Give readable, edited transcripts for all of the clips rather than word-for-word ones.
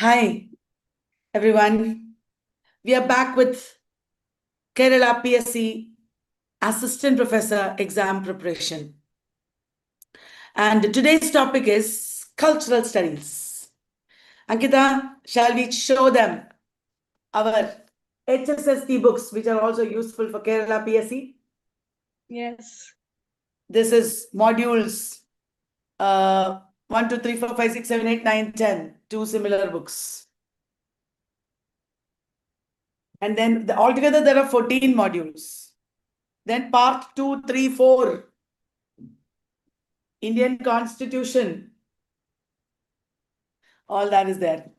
Hi, everyone. We are back with Kerala PSC Assistant Professor Exam Preparation. And today's topic is Cultural Studies. Ankita, shall we show them our HSST books, which are also useful for Kerala PSC? Yes. This is modules 1, 2, 3, 4, 5, 6, 7, 8, 9, 10. Two similar books. And then altogether there are 14 modules. Then part 2, 3, 4, Indian Constitution, all that is there.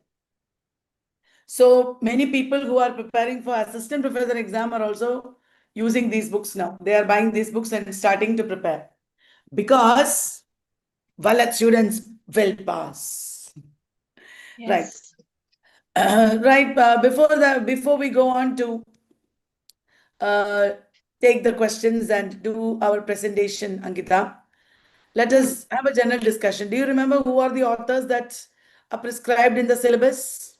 So many people who are preparing for assistant professor exam are also using these books now. They are buying these books and starting to prepare because well students will pass. Yes. Right. Before we go on to take the questions and do our presentation, Ankita, let us have a general discussion. Do you remember who are the authors that are prescribed in the syllabus?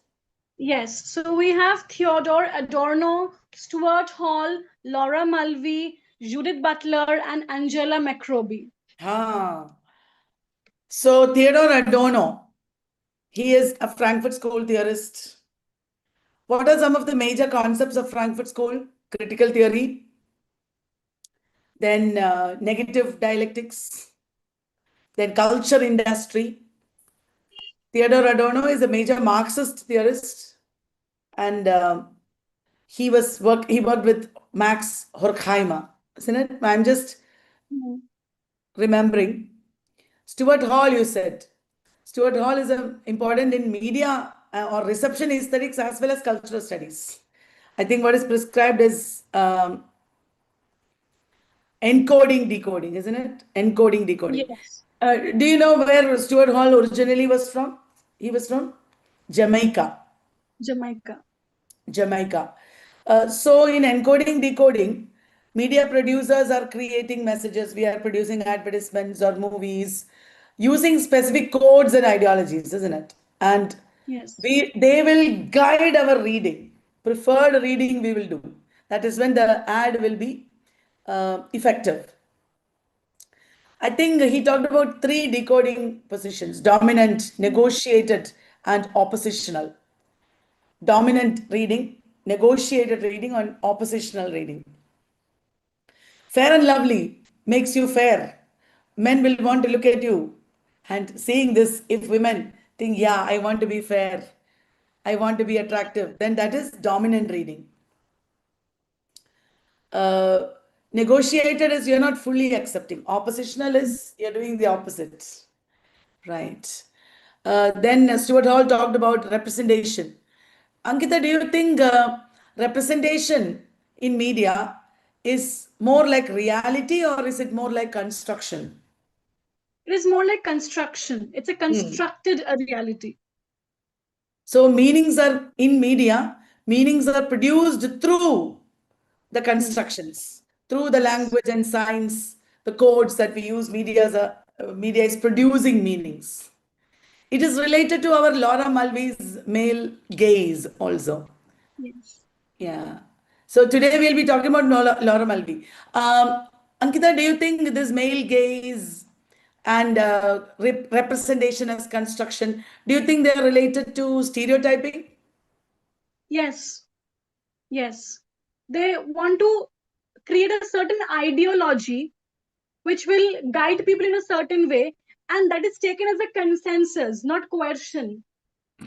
Yes. So we have Theodore Adorno, Stuart Hall, Laura Mulvey, Judith Butler, and Angela McRobbie. So Theodore Adorno, he is a Frankfurt School theorist. What are some of the major concepts of Frankfurt School? Critical theory, then negative dialectics, then culture industry. Theodore Adorno is a major Marxist theorist, and he worked with Max Horkheimer, isn't it? I'm just remembering. Stuart Hall, you said. Stuart Hall is important in media or reception aesthetics as well as cultural studies. I think what is prescribed is encoding, decoding, isn't it? Encoding, decoding. Yes. Do you know where Stuart Hall originally was from? He was from Jamaica. Jamaica. Jamaica. So in encoding, decoding, media producers are creating messages. We are producing advertisements or movies using specific codes and ideologies, isn't it? And Yes. they will guide our reading. Preferred reading we will do. That is when the ad will be effective. I think he talked about three decoding positions: dominant, negotiated, and oppositional. Dominant reading, negotiated reading, and oppositional reading. Fair and lovely makes you fair. Men will want to look at you. And seeing this, if women think, yeah, I want to be fair, I want to be attractive, then that is dominant reading. Negotiated is you're not fully accepting. Oppositional is you're doing the opposite. Right. Then Stuart Hall talked about representation. Ankita, do you think representation in media is more like reality or is it more like construction? It is more like construction. It's a constructed reality. So meanings are in media, meanings are produced through the constructions, through the Yes. language and science, the codes that we use. Media is producing meanings. It is related to our Laura Mulvey's male gaze also. Yes. Yeah. So today we'll be talking about Laura Mulvey. Ankita, do you think this male gaze and representation as construction, do you think they are related to stereotyping? Yes. Yes. They want to create a certain ideology which will guide people in a certain way, and that is taken as a consensus, not coercion. Hmm.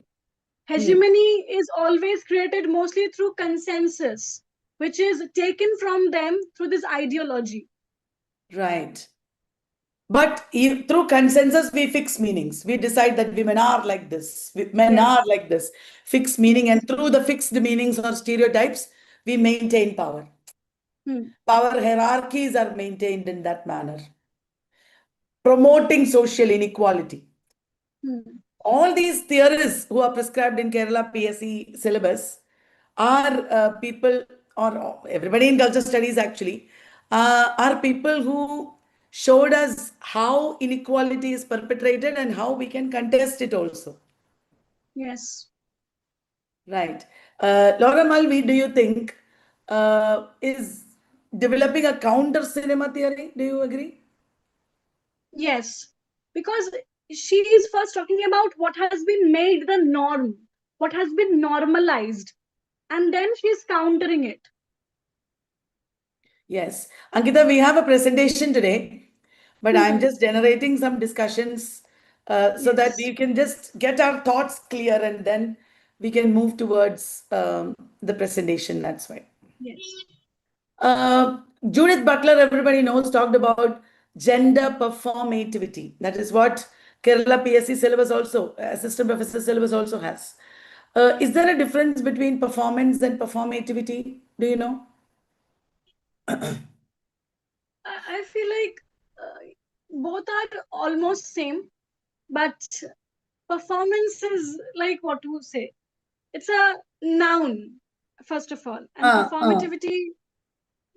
Hegemony is always created mostly through consensus, which is taken from them through this ideology. Right. But through consensus, we fix meanings. We decide that women are like this, men are Yes. like this, fixed meaning. And through the fixed meanings or stereotypes, we maintain power. Hmm. Power hierarchies are maintained in that manner, promoting social inequality. Hmm. All these theories who are prescribed in Kerala PSC syllabus are people, or everybody in culture studies actually, are people who showed us how inequality is perpetrated and how we can contest it also. Yes. Right. Laura Mulvey, do you think is developing a counter cinema theory? Do you agree? Yes, because she is first talking about what has been made the norm, what has been normalized, and then she's countering it. Yes. Ankita, we have a presentation today, but I'm just generating some discussions so that Yes, we can just get our thoughts clear and then we can move towards the presentation. That's why. yes, Judith Butler, everybody knows, talked about gender performativity. That is what Kerala PSC syllabus also, assistant professor syllabus also has. Is there a difference between performance and performativity? Do you know? I feel like both are almost same, but performance is like what to say. It's a noun, first of all, and Uh, uh, performativity,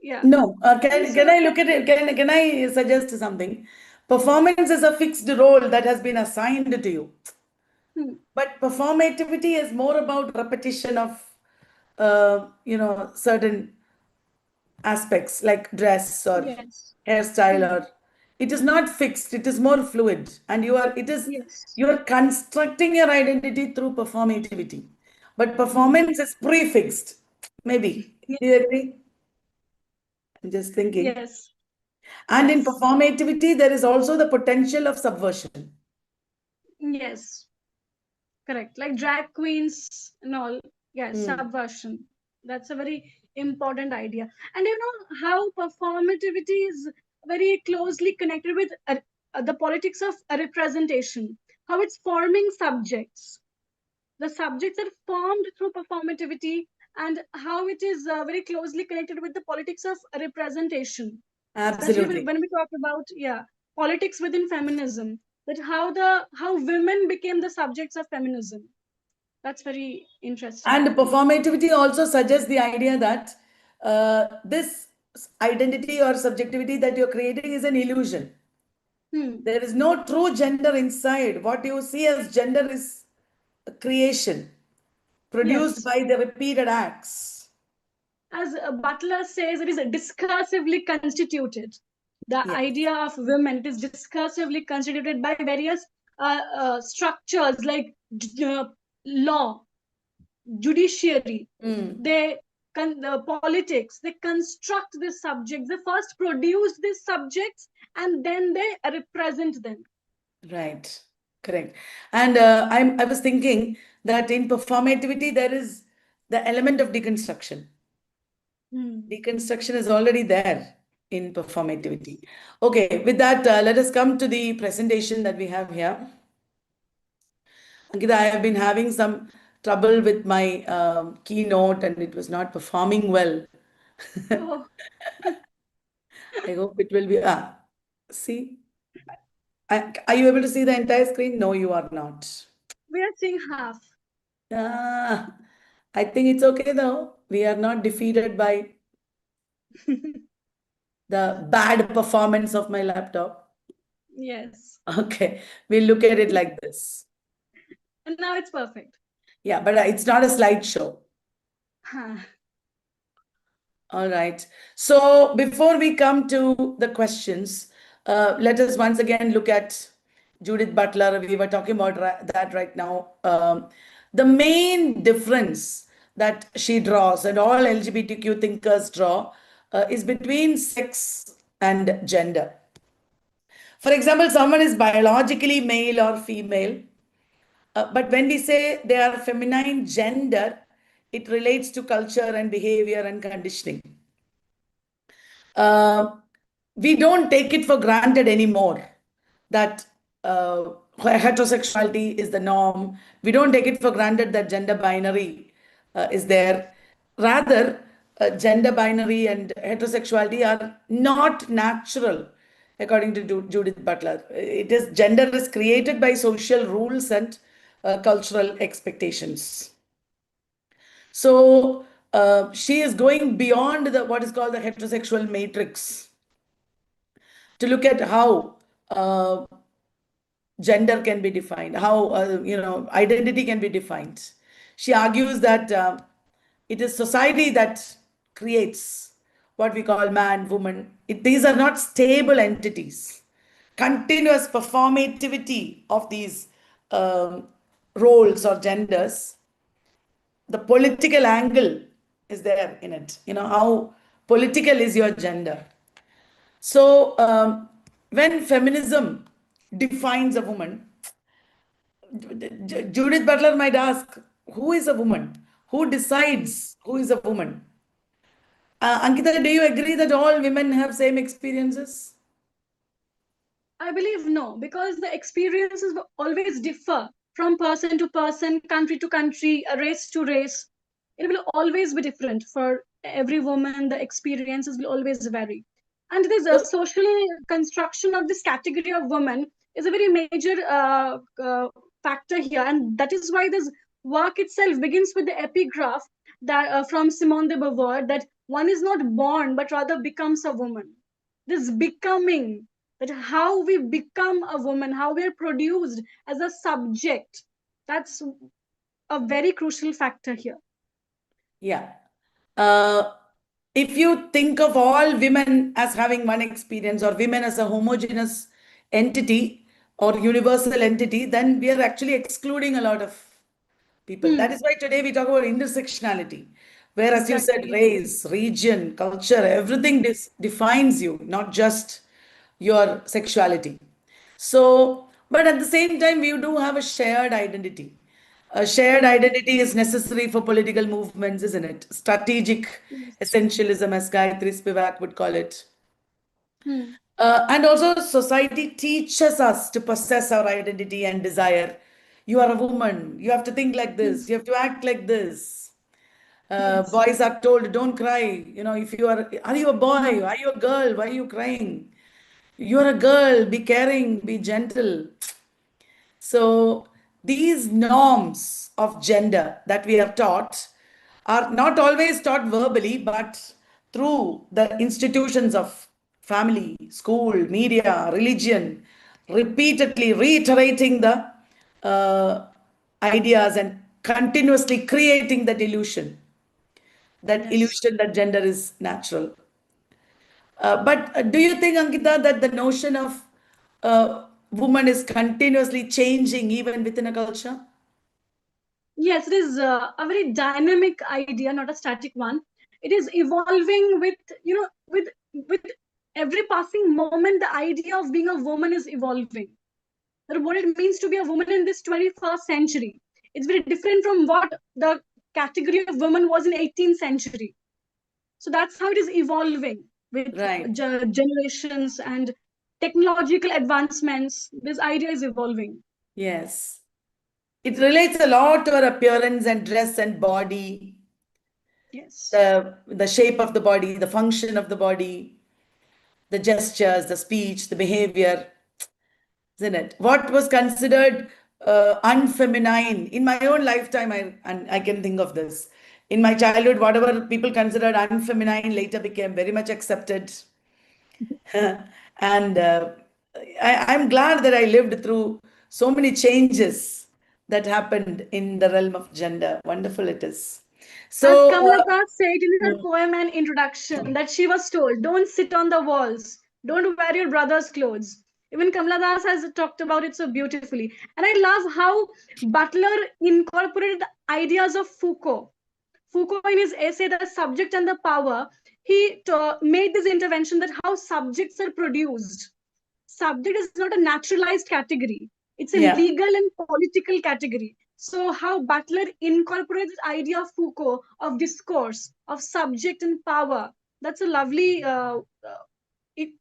yeah, no. is Can a I look at it? Can I suggest something? Performance is a fixed role that has been assigned to you. hmm, But performativity is more about repetition of, certain aspects like dress or yes, hairstyle, hmm, or it is not fixed, it is more fluid, and yes, you are constructing your identity through performativity, but hmm, performance is prefixed, maybe. yes, Do you agree? I'm just thinking. yes, And in yes, performativity there is also the potential of subversion. yes. Correct. Like drag queens and all. Yes, Hmm. subversion. That's a very important idea. And you know how performativity is very closely connected with the politics of representation. How it's forming subjects. The subjects are formed through performativity, and how it is very closely connected with the politics of representation, especially Absolutely. when we talk about, yeah, politics within feminism, that how women became the subjects of feminism. That's very interesting. And performativity also suggests the idea that this identity or subjectivity that you're creating is an illusion. Hmm. There is no true gender inside. What you see as gender is a creation produced Yes, by the repeated acts. as Butler says, it is discursively constituted. The Yes. idea of women, it is discursively constituted by various structures like law, judiciary, Mm, they politics, they construct these subjects, they first produce these subjects and then they represent them. right. Correct. And I was thinking that in performativity, there is the element of deconstruction. Hmm. Deconstruction is already there in performativity. Okay, with that, let us come to the presentation that we have here. Ankita, I have been having some trouble with my keynote and it was not performing well. Oh, I hope it will be. See, are you able to see the entire screen? No, you are not. we are seeing half. Ah, I think it's okay though. We are not defeated by the bad performance of my laptop. Yes, Okay, we'll look at it like this. and now it's perfect. Yeah, but it's not a slideshow. Huh. All right. So before we come to the questions, let us once again look at Judith Butler. We were talking about that right now. The main difference that she draws and all LGBTQ thinkers draw is between sex and gender. For example, someone is biologically male or female, but when we say they are feminine gender, it relates to culture and behavior and conditioning. uh, we don't take it for granted anymore that heterosexuality is the norm. We don't take it for granted that gender binary is there. Rather, gender binary and heterosexuality are not natural, according to Judith Butler. It is gender is created by social rules and cultural expectations. So she is going beyond the what is called the heterosexual matrix to look at how gender can be defined, how identity can be defined. She argues that it is society that creates what we call man, woman. These are not stable entities. Continuous performativity of these um, roles or genders, the political angle is there in it. You know, how political is your gender. So, when feminism defines a woman, Judith Butler might ask, who is a woman? Who Hmm. decides who is a woman? Ankita, do you agree that all women have same experiences? I believe no, because the experiences will always differ from person to person, country to country, race to race. It will always be different for every woman. The experiences will always vary. And this So, social construction of this category of women is a very major factor here. And that is why this work itself begins with the epigraph that from Simone de Beauvoir, that one is not born, but rather becomes a woman. This becoming, that how we become a woman, how we are produced as a subject, that's a very crucial factor here. yeah. Uh, if you think of all women as having one experience or women as a homogeneous entity or universal entity, then we are actually excluding a lot of people. That Hmm, is why today we talk about intersectionality, where, as you said, exactly. race, region, culture, everything defines you, not just your sexuality. So, but at the same time, we do have a shared identity. A shared Hmm, identity is necessary for political movements, isn't it? Strategic yes. essentialism, as Gayatri Spivak would call it. Hmm, And also, society teaches us to possess our identity and desire. You are a woman. You have to think like hmm, this. You have to act like this. yes. Boys are told, don't cry. You know, if are you a boy? Are you a girl? Why are you crying? You are a girl. Be caring. Be gentle. So these norms of gender that we are taught are not always taught verbally, but through the institutions of family, school, media, religion, repeatedly reiterating the uh, ideas and continuously creating that Yes. illusion that gender is natural. But do you think, Ankita, that the notion of woman is continuously changing even within a culture? Yes, it is a very dynamic idea, not a static one. It is evolving with, with every passing moment. The idea of being a woman is evolving. That what it means to be a woman in this 21st century. It's very different from what the category of woman was in 18th century. So that's how it is evolving with Right. generations and technological advancements. This idea is evolving. Yes. It relates a lot to our appearance and dress and body, Yes. the shape of the body, the function of the body, the gestures, the speech, the behavior, isn't it? What was considered unfeminine in my own lifetime, and I can think of this. In my childhood, whatever people considered unfeminine later became very much accepted. And I'm glad that I lived through so many changes that happened in the realm of gender. Wonderful it is. As So, Kamala Das said in her mm, poem and introduction, that she was told, don't sit on the walls, don't wear your brother's clothes. Even Kamala Das has talked about it so beautifully. And I love how Butler incorporated the ideas of Foucault. Foucault, in his essay, The Subject and the Power, he made this intervention that how subjects are produced. Subject is not a naturalized category, it's a yeah, legal and political category. So how Butler incorporates the idea of Foucault of discourse, of subject and power, that's a lovely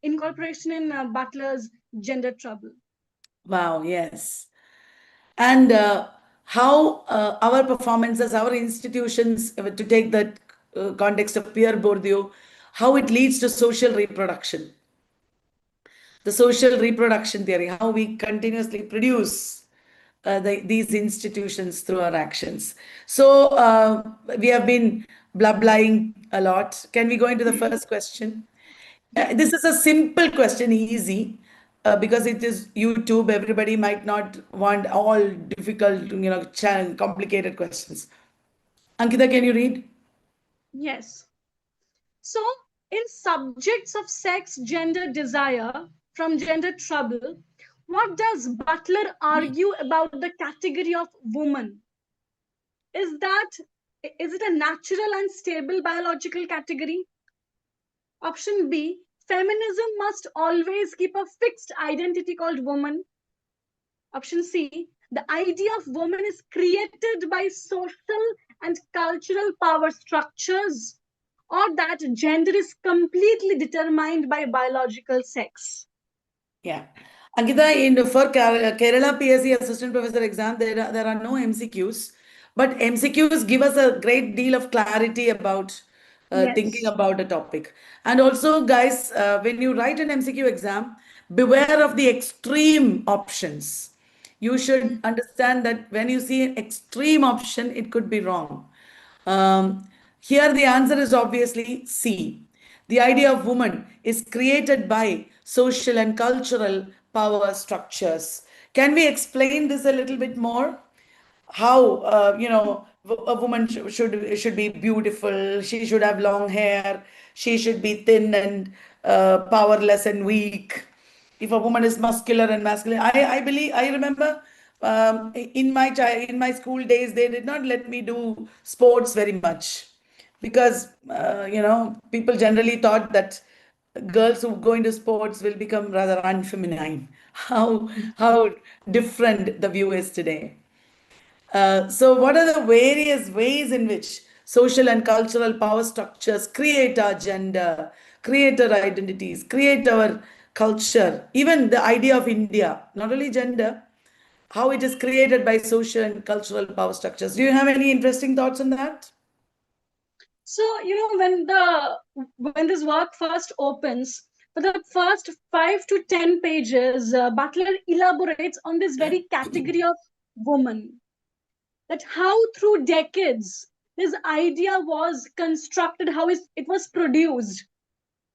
incorporation in Butler's gender trouble. wow, yes. And how our performances, our institutions, to take that context of Pierre Bourdieu, how it leads to social reproduction, the social reproduction theory, how we continuously produce these institutions through our actions. So we have been blubbering a lot. Can we go into the first question? This is a simple question, easy, because it is YouTube. Everybody might not want all difficult, complicated questions. Ankita, can you read? Yes. So, in subjects of sex, gender, desire, from gender trouble, what does Butler argue about the category of woman? Is that is it a natural and stable biological category? Option B, feminism must always keep a fixed identity called woman. Option C, the idea of woman is created by social and cultural power structures, or that gender is completely determined by biological sex. Yeah. Ankita, for Kerala PSC Assistant Professor exam, there are no MCQs, but MCQs give us a great deal of clarity about thinking Yes. about a topic. And also, guys, when you write an MCQ exam, beware of the extreme options. You should understand that when you see an extreme option, it could be wrong. Here, the answer is obviously C. The idea of woman is created by social and cultural power structures. Can we explain this a little bit more? How a woman should be beautiful, she should have long hair, she should be thin and powerless and weak. If a woman is muscular and masculine, I believe, I remember in my school days they did not let me do sports very much because people generally thought that girls who go into sports will become rather unfeminine. How different the view is today. So, what are the various ways in which social and cultural power structures create our gender, create our identities, create our culture, even the idea of India, not only gender, how it is created by social and cultural power structures? Do you have any interesting thoughts on that? So, when this work first opens, for the first 5 to 10 pages, Butler elaborates on this very category of woman, that how through decades this idea was constructed, how it was produced.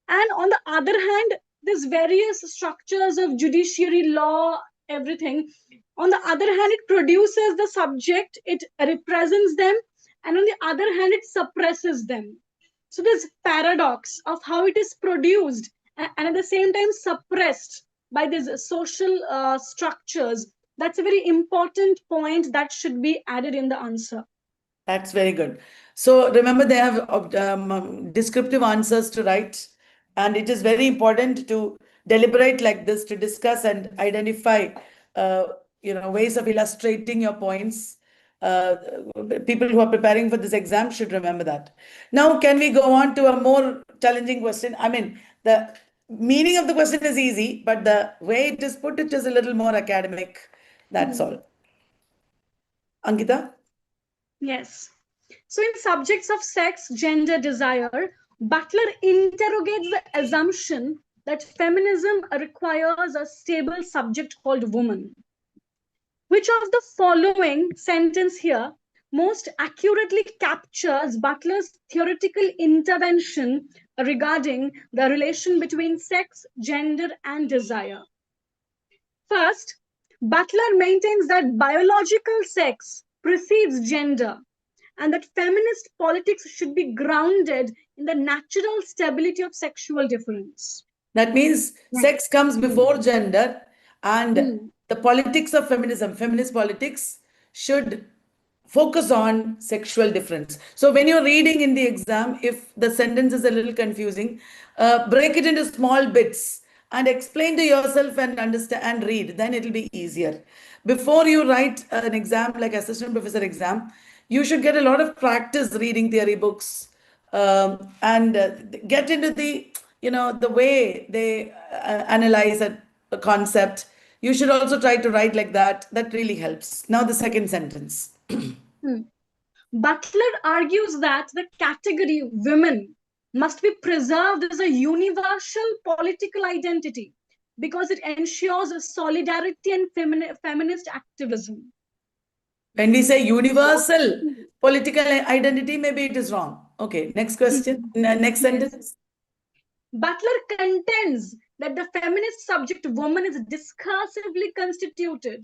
And on the other hand, there's various structures of judiciary law, everything. On the other hand, it produces the subject, it represents them, and on the other hand, it suppresses them. So this paradox of how it is produced and at the same time suppressed by these social structures, that's a very important point that should be added in the answer. That's very good. So remember, they have descriptive answers to write, and it is very important to deliberate like this to discuss and identify, ways of illustrating your points. Uh, People who are preparing for this exam should remember that. Now, can we go on to a more challenging question? I mean, the meaning of the question is easy, but the way it is put, it is a little more academic. That's Hmm. all. Ankita? Yes. So, in subjects of sex, gender, desire, Butler interrogates the assumption that feminism requires a stable subject called woman. Which of the following sentence here most accurately captures Butler's theoretical intervention regarding the relation between sex, gender, and desire? First, Butler maintains that biological sex precedes gender and that feminist politics should be grounded in the natural stability of sexual difference. That means Right. sex comes Hmm. before gender, and Hmm. the politics of feminism, feminist politics, should focus on sexual difference. So when you're reading in the exam, if the sentence is a little confusing, break it into small bits and explain to yourself and understand and read. Then it'll be easier. Before you write an exam like assistant professor exam, you should get a lot of practice reading theory books, and get into the way they analyze a concept. You should also try to write like that. That really helps. Now the second sentence. Hmm. Butler argues that the category women must be preserved as a universal political identity because it ensures solidarity and feminist activism. When we say So, universal political identity, maybe it is wrong. Okay, next question. Next yes, sentence. Butler contends that the feminist subject woman is discursively constituted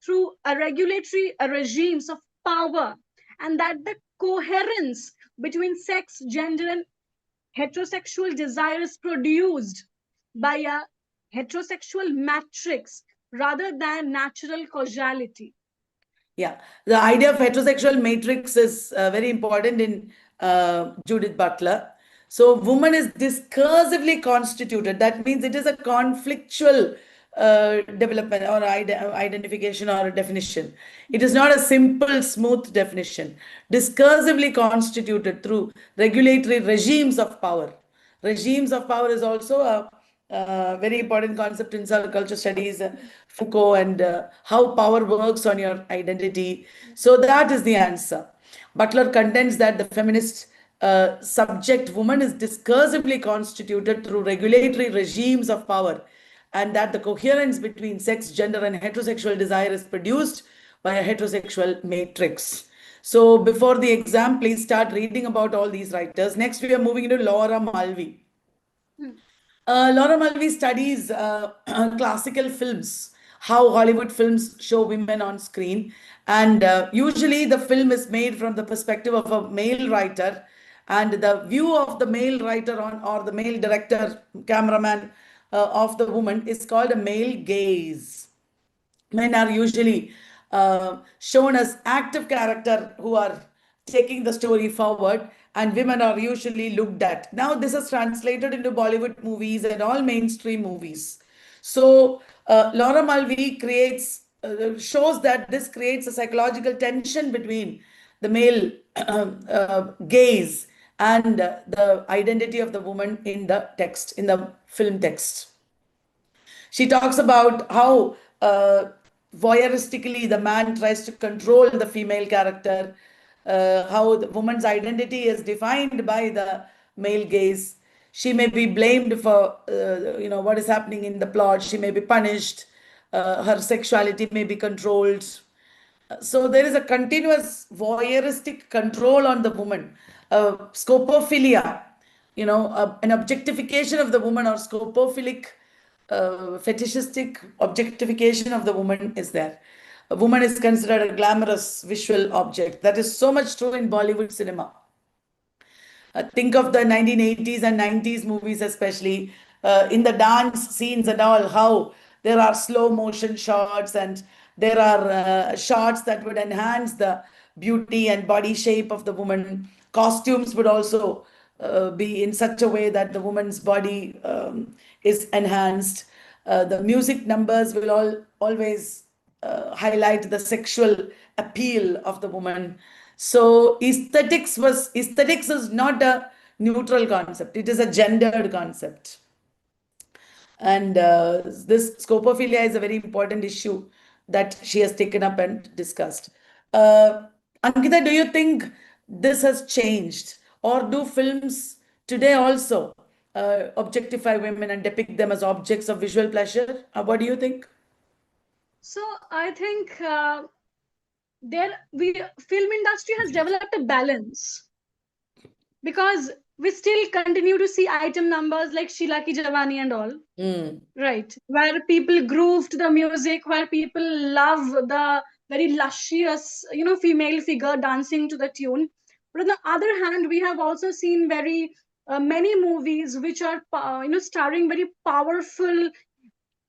through a regulatory regimes of power, and that the coherence between sex, gender, and heterosexual desire is produced by a heterosexual matrix rather than natural causality. Yeah, the idea of heterosexual matrix is very important in Judith Butler. So, woman is discursively constituted. That means it is a conflictual development or identification or a definition. It is not a simple, smooth definition. Discursively constituted through regulatory regimes of power. Regimes of power is also a very important concept in culture studies, Foucault, and how power works on your identity. So that is the answer. Butler contends that the feminist subject woman is discursively constituted through regulatory regimes of power, and that the coherence between sex, gender, and heterosexual desire is produced by a heterosexual matrix. So, before the exam, please start reading about all these writers. Next, we are moving into Laura Mulvey. Hmm. Laura Mulvey studies classical films, how Hollywood films show women on screen. And usually the film is made from the perspective of a male writer. And the view of the male writer on, or the male director, cameraman of the woman is called a male gaze. Men are usually shown as active character who are taking the story forward, and women are usually looked at. Now this is translated into Bollywood movies and all mainstream movies. So Laura Mulvey creates shows that this creates a psychological tension between the male gaze and the identity of the woman in the text, in the film text. She talks about how voyeuristically the man tries to control the female character, how the woman's identity is defined by the male gaze. She may be blamed for what is happening in the plot. She may be punished. Her sexuality may be controlled. So there is a continuous voyeuristic control on the woman, scopophilia, an objectification of the woman, or scopophilic, fetishistic objectification of the woman is there. A woman is considered a glamorous visual object. That is so much true in Bollywood cinema. Think of the 1980s and 90s movies, especially in the dance scenes and all, how there are slow motion shots and there are shots that would enhance the beauty and body shape of the woman. Costumes would also be in such a way that the woman's body is enhanced. The music numbers will always highlight the sexual appeal of the woman. So aesthetics is not a neutral concept. It is a gendered concept. And this scopophilia is a very important issue that she has taken up and discussed. Ankita, do you think this has changed? Or do films today also objectify women and depict them as objects of visual pleasure? What do you think? So I think film industry has developed a balance, because we still continue to see item numbers like Sheila Ki Jawani and all, right? Where people groove to the music, where people love the very luscious, female figure dancing to the tune. But on the other hand, we have also seen very many movies which are, starring very powerful,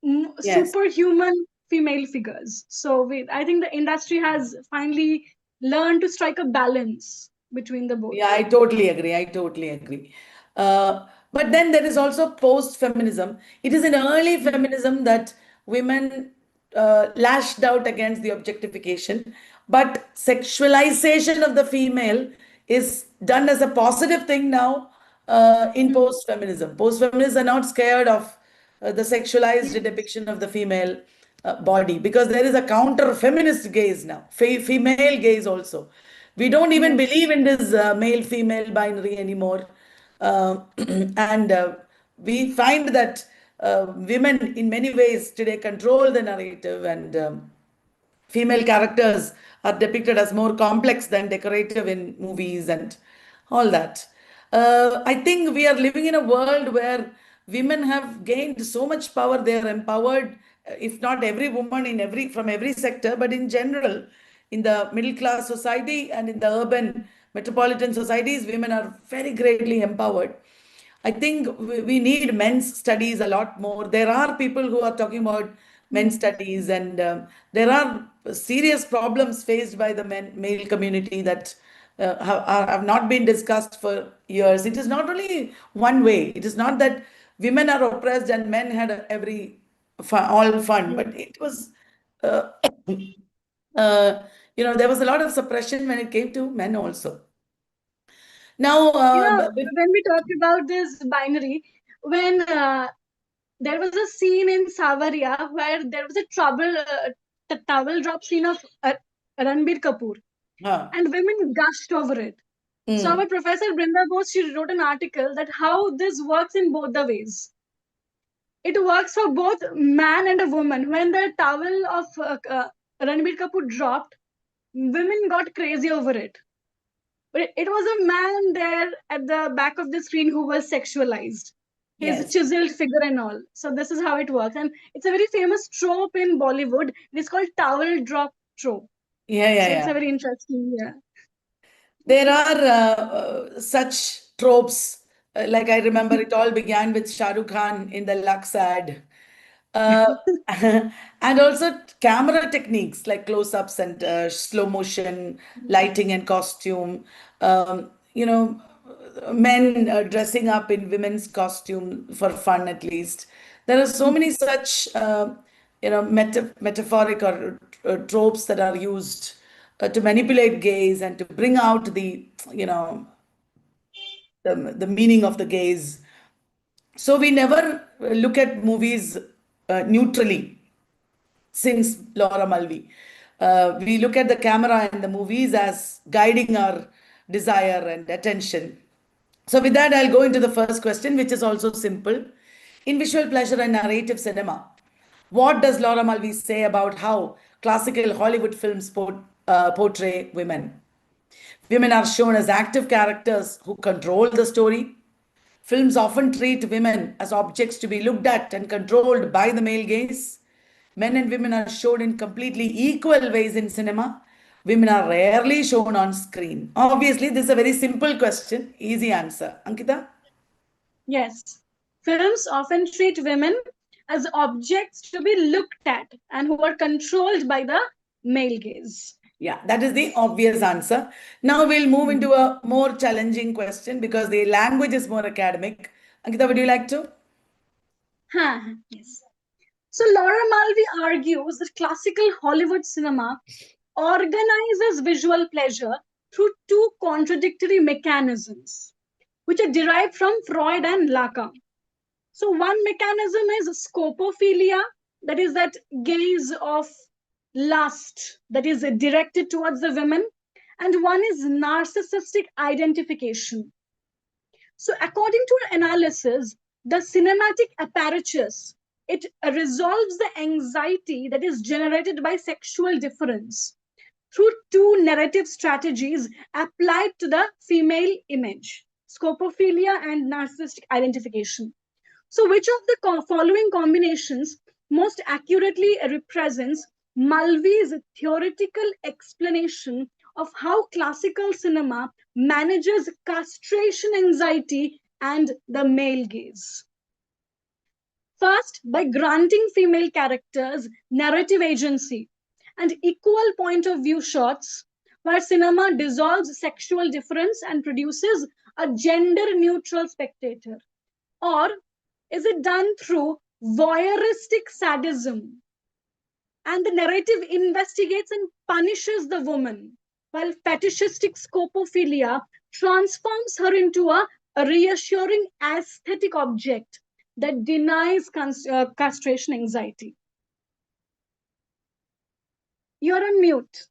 Yes. superhuman female figures. So I think the industry has finally learned to strike a balance between the both. Yeah, I totally agree. I totally agree. But then there is also post-feminism. It is in early feminism that women lashed out against the objectification, but sexualization of the female is done as a positive thing now in Hmm. post-feminism. Post-feminists are not scared of the sexualized Yes. depiction of the female body, because there is a counter-feminist gaze now, female gaze also. We don't even Yes. believe in this male female binary anymore. And we find that women, in many ways, today control the narrative, and female characters are depicted as more complex than decorative in movies and all that. I think we are living in a world where women have gained so much power. They are empowered, if not every woman in from every sector, but in general, in the middle class society and in the urban metropolitan societies, women are very greatly empowered. I think we need men's studies a lot more. There are people who are talking about men's studies, and there are serious problems faced by the male community that have not been discussed for years. It is not only one way. It is not that women are oppressed and men had every all fun, but it was, uh, there was a lot of suppression when it came to men also. Now, When we talk about this binary, when there was a scene in Savaria where there was a the towel drop scene of Ranbir Kapoor, and women gushed over it. So our professor Brinda Bose, she wrote an article that how this works in both the ways. It works for both man and a woman. When the towel of Ranbir Kapoor dropped, women got crazy over it. But it was a man there at the back of the screen who was sexualized, his yes. chiseled figure and all. So this is how it works, and it's a very famous trope in Bollywood. It is called towel drop trope. Yeah, yeah, So it's yeah. a very interesting, yeah. There are such tropes. Like I remember, it all began with Shah Rukh Khan in the Lux ad. Uh, and also camera techniques like close-ups and slow motion, lighting and costume. You know, men dressing up in women's costume for fun at least. There are so many such, metaphoric or tropes that are used to manipulate gaze and to bring out the meaning of the gaze. So we never look at movies neutrally since Laura Mulvey. We look at the camera and the movies as guiding our desire and attention. So, with that, I'll go into the first question, which is also simple. In visual pleasure and narrative cinema, what does Laura Mulvey say about how classical Hollywood films portray women? Women are shown as active characters who control the story. Films often treat women as objects to be looked at and controlled by the male gaze. Men and women are shown in completely equal ways in cinema. Women are rarely shown on screen. Obviously, this is a very simple question, easy answer. Ankita? Yes. Films often treat women as objects to be looked at and who are controlled by the male gaze. Yeah, that is the obvious answer. Now we'll move into a more challenging question because the language is more academic. Ankita, would you like to? Yes. So Laura Mulvey argues that classical Hollywood cinema organizes visual pleasure through two contradictory mechanisms, which are derived from Freud and Lacan. So one mechanism is scopophilia, that is that gaze of lust that is directed towards the women, and one is narcissistic identification. So according to analysis, the cinematic apparatus, it resolves the anxiety that is generated by sexual difference through two narrative strategies applied to the female image, scopophilia and narcissistic identification. So, which of the following combinations most accurately represents Mulvey's theoretical explanation of how classical cinema manages castration anxiety and the male gaze? First, by granting female characters narrative agency and equal point of view shots, where cinema dissolves sexual difference and produces a gender neutral spectator. Or is it done through voyeuristic sadism? And the narrative investigates and punishes the woman, while fetishistic scopophilia transforms her into a reassuring aesthetic object that denies castration anxiety. You're on mute.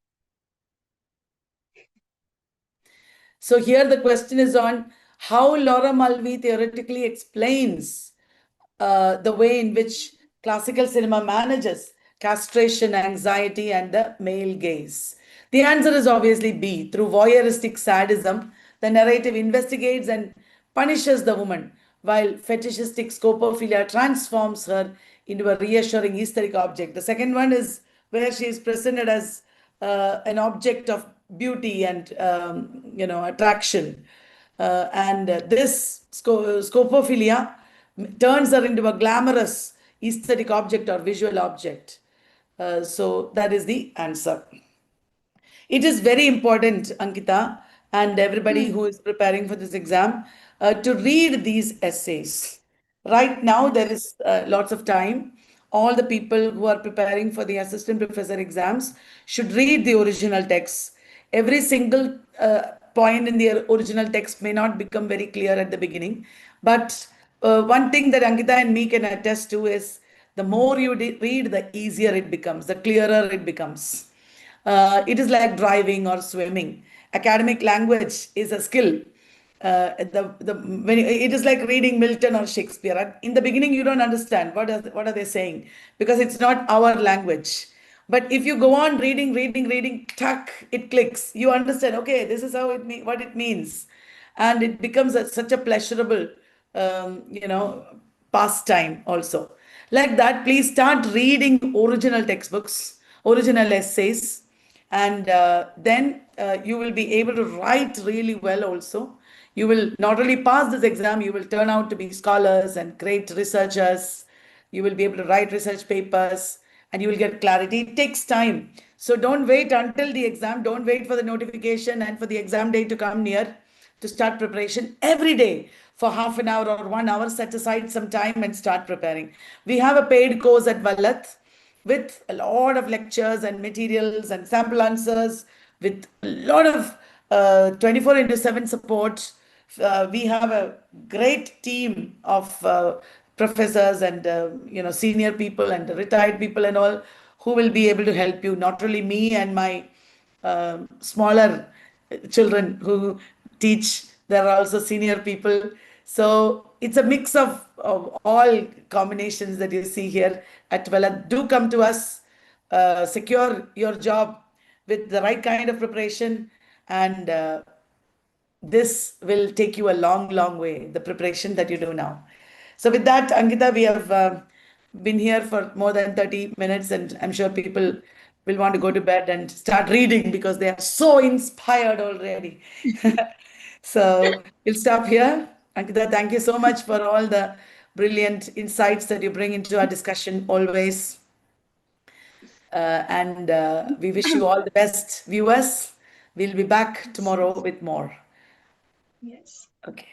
So here the question is on how Laura Mulvey theoretically explains the way in which classical cinema manages castration, anxiety, and the male gaze. The answer is obviously B. Through voyeuristic sadism, the narrative investigates and punishes the woman, while fetishistic scopophilia transforms her into a reassuring aesthetic object. The second one is where she is presented as an object of beauty and attraction. And this scopophilia turns her into a glamorous aesthetic object or visual object. So that is the answer. It is very important, Ankita, and everybody Hmm. who is preparing for this exam, to read these essays. Right now, Yes. there is lots of time. All the people who are preparing for the assistant professor exams should read the original text. Every single point in the original text may not become very clear at the beginning, but one thing that Ankita and me can attest to is the more you read, the easier it becomes, the clearer it becomes. It is like driving or swimming. Academic language is a skill. When it is like reading Milton or Shakespeare. In the beginning, you don't understand what are they saying because it's not our language. But if you go on reading, tuck, it clicks. You understand. Okay, this is how what it means, and it becomes such a pleasurable, pastime also. Like that, please start reading original textbooks, original essays, and then you will be able to write really well also. You will not only pass this exam, you will turn out to be scholars and great researchers. You will be able to write research papers and you will get clarity. It takes time. So don't wait until the exam. Don't wait for the notification and for the exam day to come near to start preparation every day for half an hour or 1 hour. Set aside some time and start preparing. We have a paid course at Vallath with a lot of lectures and materials and sample answers with a lot of 24 into 7 support. We have a great team of professors and senior people and retired people and all who will be able to help you. Not only me and my smaller children who teach. There are also senior people. So it's a mix of all combinations that you see here at Vela. Do come to us, secure your job with the right kind of preparation, and this will take you a long, long way, the preparation that you do now. So, with that, Ankita, we have been here for more than 30 minutes, and I'm sure people will want to go to bed and start reading because they are so inspired already. So, we'll stop here. Ankita, thank you so much for all the brilliant insights that you bring into our discussion always. And we wish you all the best, viewers. We'll be back tomorrow with more. Yes. Okay.